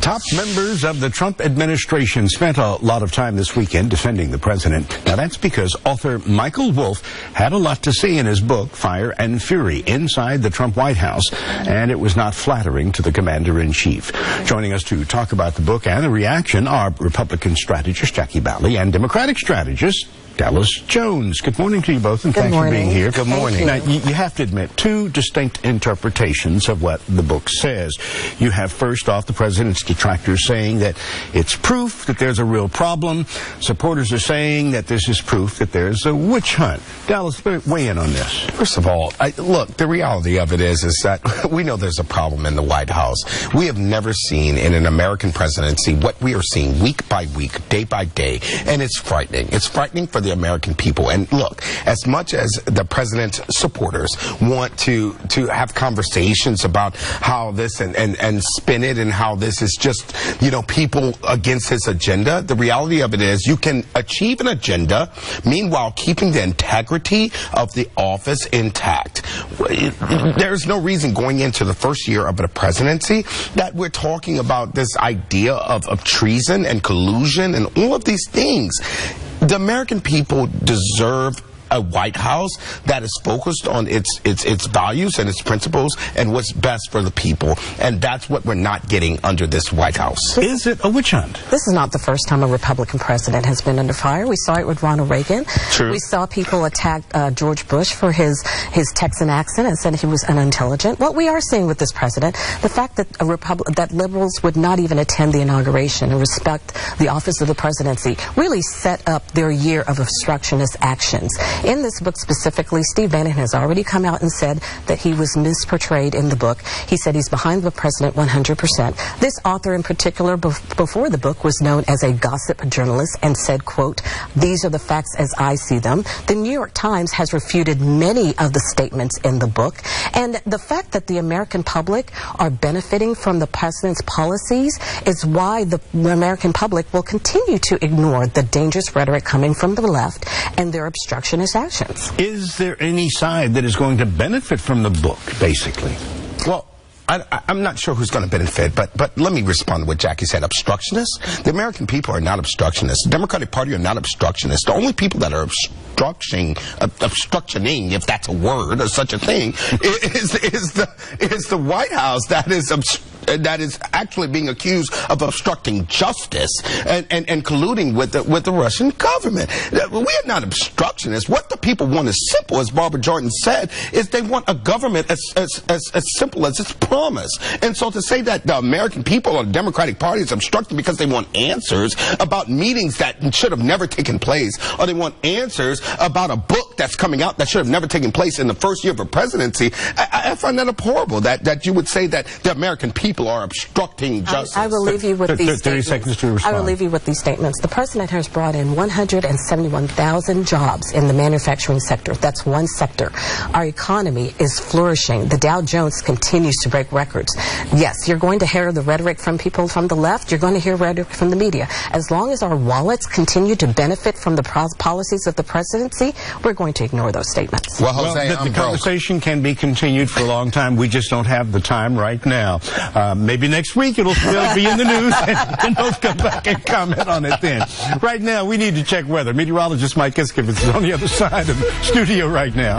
Top members of the Trump administration spent a lot of time this weekend defending the president. Now, that's because author Michael Wolff had a lot to say in his book, Fire and Fury, Inside the Trump White House, and it was not flattering to the commander-in-chief. Joining us to talk about the book and the reaction are Republican strategist Jackie Bally and Democratic strategist Dallas Jones. Good morning to you both, and thanks for being here. Good morning. Now, you have to admit, two distinct interpretations of what the book says. You have, first off, the president's detractors saying that it's proof that there's a real problem. Supporters are saying that this is proof that there's a witch hunt. Dallas, weigh in on this. First of all, look, the reality of it is that we know there's a problem in the White House. We have never seen in an American presidency what we are seeing week by week, day by day, and it's frightening. It's frightening for the American people. And look, as much as the president's supporters want to have conversations about how this and spin it and how this is just, people against his agenda, the reality of it is you can achieve an agenda, meanwhile keeping the integrity of the office intact. There's no reason going into the first year of the presidency that we're talking about this idea of treason and collusion and all of these things. The American people deserve a White House that is focused on its values and its principles and what's best for the people. And that's what we're not getting under this White House. Is it a witch hunt? This is not the first time a Republican president has been under fire. We saw it with Ronald Reagan. True. We saw people attack George Bush for his Texan accent and said he was unintelligent. What we are seeing with this president, the fact that that liberals would not even attend the inauguration and respect the office of the presidency really set up their year of obstructionist actions. In this book specifically, Steve Bannon has already come out and said that he was misportrayed in the book. He said he's behind the president 100%. This author in particular, before the book, was known as a gossip journalist and said, quote, "These are the facts as I see them." The New York Times has refuted many of the statements in the book. And the fact that the American public are benefiting from the president's policies is why the American public will continue to ignore the dangerous rhetoric coming from the left and their obstructionist actions. Is there any side that is going to benefit from the book, basically? Well, I'm not sure who's going to benefit, but let me respond to what Jackie said. Obstructionists? The American people are not obstructionists. The Democratic Party are not obstructionists. The only people that are obstructioning, if that's a word or such a thing, is the White House that is actually being accused of obstructing justice and colluding with the Russian government. We are not obstructionists. What the people want is simple, as Barbara Jordan said, is they want a government as simple as its promise. And so to say that the American people or the Democratic Party is obstructing because they want answers about meetings that should have never taken place, or they want answers about a book that's coming out that should have never taken place in the first year of a presidency, I find that abhorrible that you would say that the American people are obstructing justice. I will leave you with these 30 seconds to respond. I will leave you with these statements. The president has brought in 171,000 jobs in the manufacturing sector. That's one sector. Our economy is flourishing. The Dow Jones continues to break records. Yes, you're going to hear the rhetoric from people from the left. You're going to hear rhetoric from the media. As long as our wallets continue to benefit from the policies of the presidency, we're going to ignore those statements. Well, Jose, the conversation can be continued for a long time. We just don't have the time right now. Maybe next week it'll still be in the news, and you can both come back and comment on it then. Right now, we need to check weather. Meteorologist Mike Iskevitz is on the other side of the studio right now.